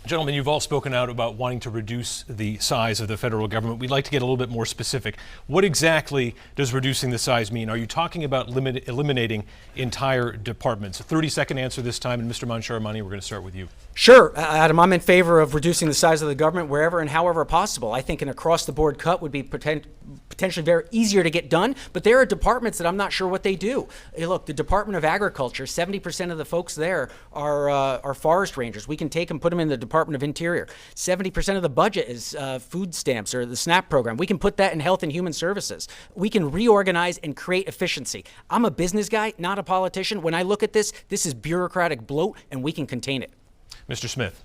Gentlemen, you've all spoken out about wanting to reduce the size of the federal government. We'd like to get a little bit more specific. What exactly does reducing the size mean? Are you talking about eliminating entire departments? A 30-second answer this time, and Mr. Moncharmani, we're going to start with you. Sure, Adam, I'm in favor of reducing the size of the government wherever and however possible. I think an across-the-board cut would be potentially very easier to get done, but there are departments that I'm not sure what they do. Hey, look, the Department of Agriculture, 70% of the folks there are forest rangers. We can take them, put them in the Department of Interior. 70% of the budget is food stamps or the SNAP program. We can put that in Health and Human Services. We can reorganize and create efficiency. I'm a business guy, not a politician. When I look at this, this is bureaucratic bloat, and we can contain it. Mr. Smith.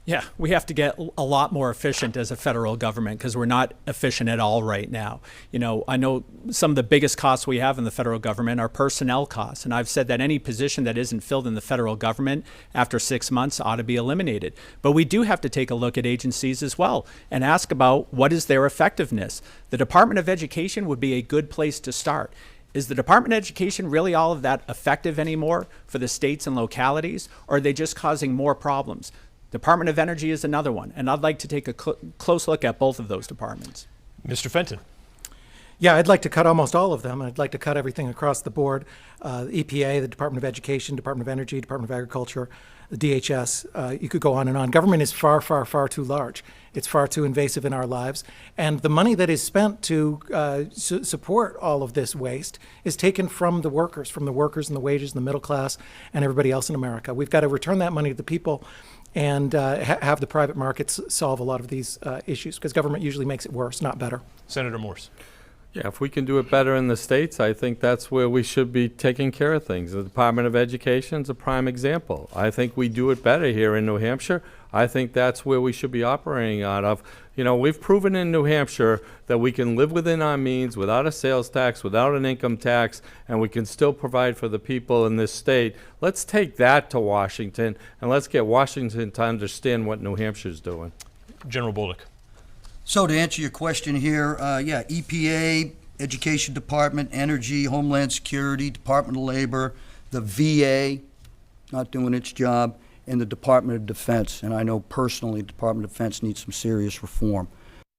Yeah, we have to get a lot more efficient as a federal government because we're not efficient at all right now. You know, I know some of the biggest costs we have in the federal government are personnel costs. And I've said that any position that isn't filled in the federal government after 6 months ought to be eliminated. But we do have to take a look at agencies as well and ask about what is their effectiveness. The Department of Education would be a good place to start. Is the Department of Education really all of that effective anymore for the states and localities, or are they just causing more problems? Department of Energy is another one, and I'd like to take a close look at both of those departments. Mr. Fenton. Yeah, I'd like to cut almost all of them. I'd like to cut everything across the board. The EPA, the Department of Education, Department of Energy, Department of Agriculture, the DHS, you could go on and on. Government is far, far, far too large. It's far too invasive in our lives. And the money that is spent to support all of this waste is taken from the workers and the wages and the middle class and everybody else in America. We've got to return that money to the people and have the private markets solve a lot of these issues, because government usually makes it worse, not better. Senator Morse. Yeah, if we can do it better in the states, I think that's where we should be taking care of things. The Department of Education is a prime example. I think we do it better here in New Hampshire. I think that's where we should be operating out of. You know, we've proven in New Hampshire that we can live within our means without a sales tax, without an income tax, and we can still provide for the people in this state. Let's take that to Washington, and let's get Washington to understand what New Hampshire's doing. General Bullock. So to answer your question here, yeah, EPA, Education Department, Energy, Homeland Security, Department of Labor, the VA, not doing its job, and the Department of Defense. And I know personally the Department of Defense needs some serious reform.